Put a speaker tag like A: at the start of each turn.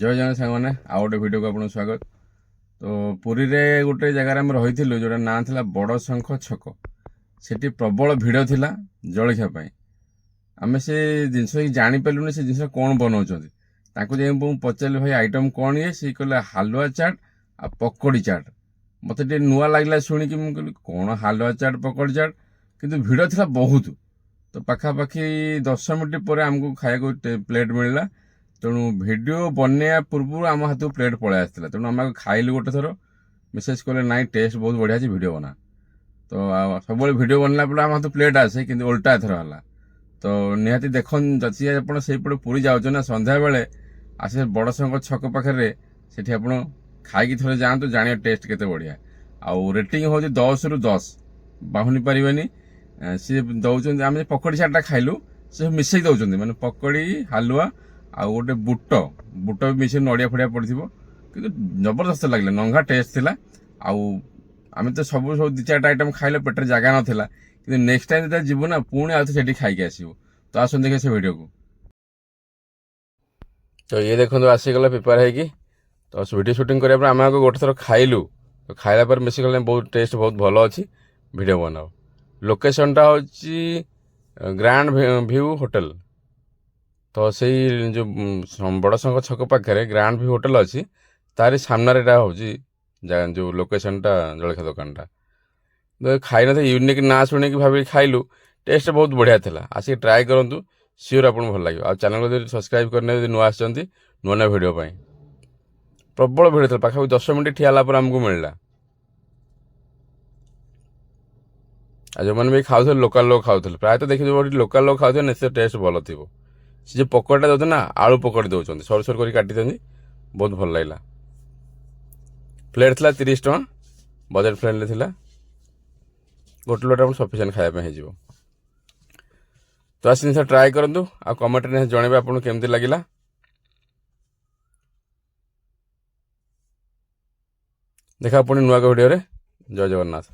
A: ଜୟ ଜଗନ୍ନାଥ ସାଙ୍ଗମାନେ, ଆଉ ଗୋଟେ ଭିଡ଼ିଓକୁ ଆପଣଙ୍କୁ ସ୍ୱାଗତ। ତ ପୁରୀରେ ଗୋଟେ ଜାଗାରେ ଆମେ ରହିଥିଲୁ ଯେଉଁଟା ନାଁ ଥିଲା ବଡ଼ ଶଙ୍ଖ ଛକ। ସେଠି ପ୍ରବଳ ଭିଡ଼ ଥିଲା ଜଳଖିଆ ପାଇଁ। ଆମେ ସେ ଜିନିଷ ହିଁ ଜାଣିପାରିଲୁନି ସେ ଜିନିଷ କ'ଣ ବନାଉଛନ୍ତି। ତାଙ୍କୁ ଯାଇ ମୁଁ ପଚାରିଲି, ଭାଇ ଆଇଟମ୍ କ'ଣ ଇଏ? ସେ କହିଲେ ହାଲୁଆ ଚାଟ୍ ଆଉ ପକୋଡ଼ି ଚାଟ୍। ମୋତେ ଟିକେ ନୂଆ ଲାଗିଲା ଶୁଣିକି। ମୁଁ କହିଲି କ'ଣ ହାଲୁଆ ଚାଟ୍ ପକୋଡ଼ି ଚାଟ୍, କିନ୍ତୁ ଭିଡ଼ ଥିଲା ବହୁତ। ତ ପାଖାପାଖି 10 ମିନିଟ୍ ପରେ ଆମକୁ ଖାଇବାକୁ ପ୍ଲେଟ୍ ମିଳିଲା। ତେଣୁ ଭିଡ଼ିଓ ବନେଇବା ପୂର୍ବରୁ ଆମ ହାତକୁ ପ୍ଲେଟ୍ ପଳେଇ ଆସିଥିଲା। ତେଣୁ ଆମେ ଖାଇଲୁ ଗୋଟେ ଥର। ମେସେଜ୍ କଲେ ନାଇଁ ଟେଷ୍ଟ ବହୁତ ବଢ଼ିଆ ଅଛି, ଭିଡ଼ିଓ ବନା। ତ ସବୁବେଳେ ଭିଡ଼ିଓ ବନେଇଲା ପରେ ଆମ ହାତକୁ ପ୍ଲେଟ୍ ଆସେ, କିନ୍ତୁ ଓଲଟା ଏଥର ହେଲା। ତ ନିହାତି ଦେଖନ୍ତୁ, ଯଦି ଆପଣ ସେଇପଟେ ପୁରୀ ଯାଉଛନ୍ତି ନା ସନ୍ଧ୍ୟାବେଳେ ଆସିବେ ବଡ଼ ଶଙ୍ଖ ଛକ ପାଖରେ, ସେଠି ଆପଣ ଖାଇକି ଥରେ ଯାଆନ୍ତୁ, ଜାଣିବେ ଟେଷ୍ଟ କେତେ ବଢ଼ିଆ। ଆଉ ରେଟିଂ ହେଉଛି 10ରୁ 10, ବାହୁନି ପାରିବେନି। ସିଏ ଦେଉଛନ୍ତି, ଆମେ ପକୋଡ଼ି ଚାଟ୍ଟା ଖାଇଲୁ, ସେ ମିଶେଇ ଦେଉଛନ୍ତି, ମାନେ ପକୋଡ଼ି ହାଲୁଆ ଆଉ ଗୋଟେ ବୁଟ ବି ମିଶେଇ ନଡ଼ିଆ ଫଡ଼ିଆ ପଡ଼ିଥିବ। କିନ୍ତୁ ଜବରଦସ୍ତ ଲାଗିଲା, ନଙ୍ଘା ଟେଷ୍ଟ ଥିଲା। ଆଉ ଆମେ ତ ସବୁ 2-4ଟା ଆଇଟମ୍ ଖାଇଲେ, ପେଟରେ ଜାଗା ନଥିଲା। କିନ୍ତୁ ନେକ୍ସଟ ଟାଇମ୍ ଯେତେବେଳେ ଯିବୁ ନା, ପୁଣି ଆଉ ସେଠି ଖାଇକି ଆସିବୁ। ତ ଆସନ୍ତୁ ଦେଖିବା ସେ ଭିଡ଼ିଓକୁ। ତ ଇଏ ଦେଖନ୍ତୁ ଆସିଗଲା ପ୍ରିପେୟାର ହେଇକି। ତ ଭିଡ଼ିଓ ସୁଟିଂ କରିବା ପରେ ଆମେ ଆଗ ଗୋଟେ ଥର ଖାଇଲୁ। ତ ଖାଇଲା ପରେ ମିଶି ଗଲେ ବହୁତ ଟେଷ୍ଟ ବହୁତ ଭଲ ଅଛି, ଭିଡ଼ିଓ ବନାଉ। ଲୋକେସନଟା ହେଉଛି ଗ୍ରାଣ୍ଡ ଭିଉ ହୋଟେଲ। ତ ସେଇ ଯେଉଁ ବଡ଼ ଶଙ୍ଖ ଛକ ପାଖରେ ଗ୍ରାଣ୍ଡ ଭ୍ୟୁ ହୋଟେଲ ଅଛି, ତାରି ସାମ୍ନାରେ ଏଟା ହେଉଛି ଯେଉଁ ଲୋକେସନଟା, ଜଳଖିଆ ଦୋକାନଟା। ଖାଇନଥିଲି, ୟୁନିକ୍ ନାଁ ଶୁଣିକି ଭାବିକି ଖାଇଲୁ। ଟେଷ୍ଟ ବହୁତ ବଢ଼ିଆ ଥିଲା। ଆସିକି ଟ୍ରାଏ କରନ୍ତୁ, ସିଓର ଆପଣଙ୍କୁ ଭଲ ଲାଗିବ। ଆଉ ଚ୍ୟାନେଲକୁ ଯଦି ସବସ୍କ୍ରାଇବ୍ କରିନେବେ, ଯଦି ନୂଆ ଆସିଛନ୍ତି ନୂଆ ନୂଆ ଭିଡ଼ିଓ ପାଇଁ। ପ୍ରବଳ ଭିଡ଼ ଥିଲା, ପାଖାପାଖି 10 ମିନିଟ୍ ଠିଆ ହେଲା ପରେ ଆମକୁ ମିଳିଲା। ଆଉ ଯେଉଁମାନେ ବି ଖାଉଥିଲେ, ଲୋକାଲ ଲୋକ ଖାଉଥିଲେ। ପ୍ରାୟତଃ ଦେଖିଥିବ ଏଠି ଲୋକାଲ ଲୋକ ଖାଉଥିବେ, ନିଶ୍ଚୟ ଟେଷ୍ଟ ଭଲ ଥିବ। ସେ ଯେଉଁ ପକୋଡ଼ିଟା ଦେଉଛନ୍ତି ନା, ଆଳୁ ପକୋଡ଼ି ଦେଉଛନ୍ତି, ସରୁ ସରୁ କରି କାଟିଛନ୍ତି, ବହୁତ ଭଲ ଲାଗିଲା। ପ୍ଲେଟ୍ ଥିଲା 30 ଟଙ୍କା, ବଜେଟ୍ ଫ୍ରେଣ୍ଡଲି ଥିଲା। ଗୋଟେ ପ୍ଲେଟ୍ ଆପଣ ସଫିସିଏଣ୍ଟ ଖାଇବା ପାଇଁ ହେଇଯିବ। ତ ଆସି ଜିନିଷ ଟ୍ରାଏ କରନ୍ତୁ, ଆଉ କମେଣ୍ଟରେ ଜଣାଇବେ ଆପଣଙ୍କୁ କେମିତି ଲାଗିଲା। ଦେଖା ପୁଣି ନୂଆ ଭିଡ଼ିଓରେ। ଜୟ ଜଗନ୍ନାଥ।